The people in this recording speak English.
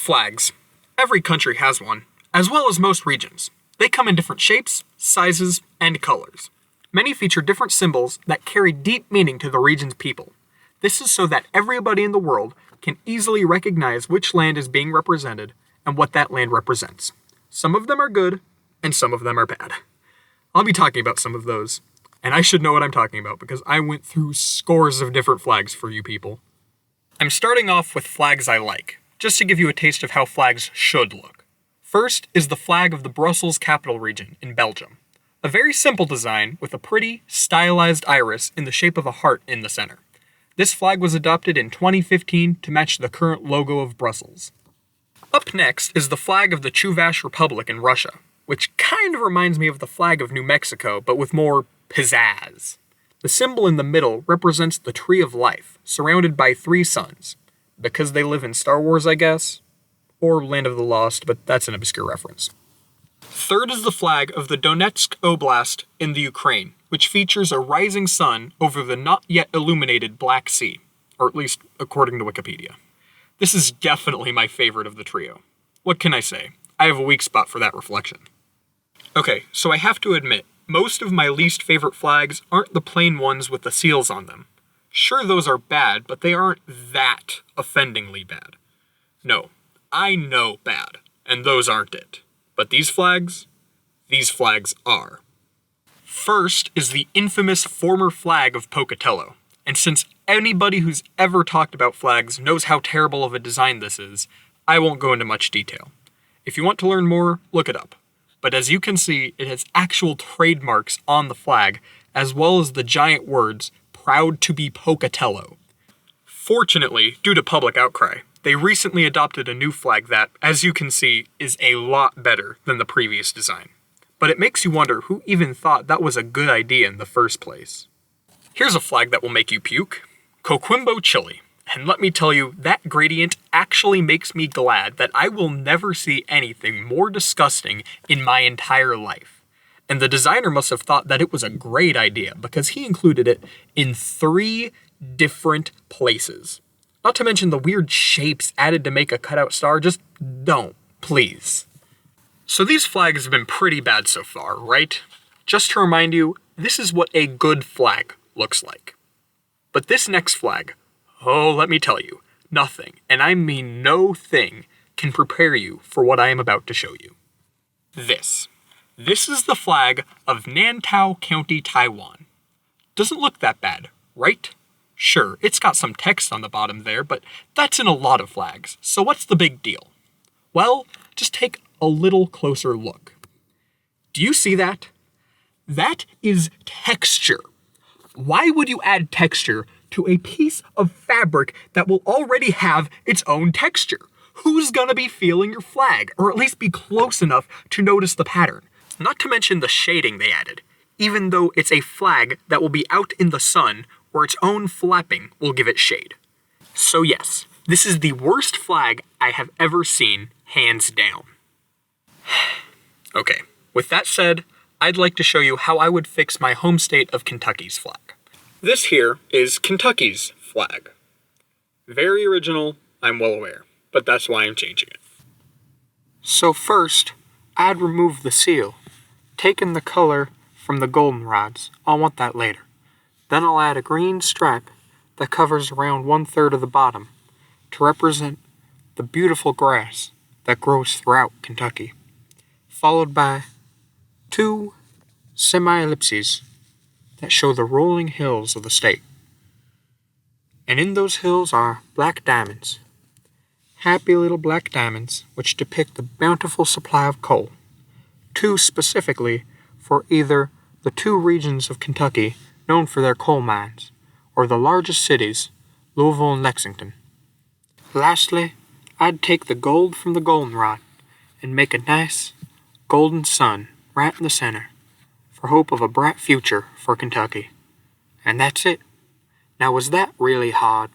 Flags. Every country has one, as well as most regions. They come in different shapes, sizes, and colors. Many feature different symbols that carry deep meaning to the region's people. This is so that everybody in the world can easily recognize which land is being represented and what that land represents. Some of them are good, and some of them are bad. I'll be talking about some of those, and I should know what I'm talking about because I went through scores of different flags for you people. I'm starting off with flags I like, just to give you a taste of how flags should look. First is the flag of the Brussels capital region in Belgium. A very simple design with a pretty, stylized iris in the shape of a heart in the center. This flag was adopted in 2015 to match the current logo of Brussels. Up next is the flag of the Chuvash Republic in Russia, which kind of reminds me of the flag of New Mexico, but with more pizzazz. The symbol in the middle represents the Tree of Life, surrounded by 3 suns. Because they live in Star Wars, I guess? Or Land of the Lost, but that's an obscure reference. Third is the flag of the Donetsk Oblast in the Ukraine, which features a rising sun over the not yet illuminated Black Sea, or at least according to Wikipedia. This is definitely my favorite of the trio. What can I say? I have a weak spot for that reflection. Okay, so I have to admit, most of my least favorite flags aren't the plain ones with the seals on them. Sure, those are bad, but they aren't that offendingly bad. No, I know bad, and those aren't it. But these flags are. First is the infamous former flag of Pocatello, and since anybody who's ever talked about flags knows how terrible of a design this is, I won't go into much detail. If you want to learn more, look it up. But as you can see, it has actual trademarks on the flag, as well as the giant words, "Proud to be Pocatello." Fortunately, due to public outcry, they recently adopted a new flag that, as you can see, is a lot better than the previous design. But it makes you wonder who even thought that was a good idea in the first place. Here's a flag that will make you puke. Coquimbo chili. And let me tell you, that gradient actually makes me glad that I will never see anything more disgusting in my entire life. And the designer must have thought that it was a great idea because he included it in 3 different places. Not to mention the weird shapes added to make a cutout star. Just don't, please. So these flags have been pretty bad so far, right? Just to remind you, this is what a good flag looks like. But this next flag, oh, let me tell you, nothing, and I mean no thing, can prepare you for what I am about to show you. This is the flag of Nantao County, Taiwan. Doesn't look that bad, right? Sure, it's got some text on the bottom there, but that's in a lot of flags, so what's the big deal? Well, just take a little closer look. Do you see that? That is texture. Why would you add texture to a piece of fabric that will already have its own texture? Who's gonna be feeling your flag, or at least be close enough to notice the pattern? Not to mention the shading they added, even though it's a flag that will be out in the sun where its own flapping will give it shade. So yes, this is the worst flag I have ever seen, hands down. Okay, with that said, I'd like to show you how I would fix my home state of Kentucky's flag. This here is Kentucky's flag. Very original, I'm well aware, but that's why I'm changing it. So first, I'd remove the seal, taking the color from the goldenrods. I'll want that later. Then I'll add a green stripe that covers around 1/3 of the bottom to represent the beautiful grass that grows throughout Kentucky, followed by 2 semi-ellipses that show the rolling hills of the state. And in those hills are black diamonds, happy little black diamonds which depict the bountiful supply of coal, 2 specifically for either the 2 regions of Kentucky known for their coal mines, or the largest cities, Louisville and Lexington. Lastly, I'd take the gold from the goldenrod and make a nice golden sun right in the center for hope of a bright future for Kentucky. And that's it. Now was that really hard?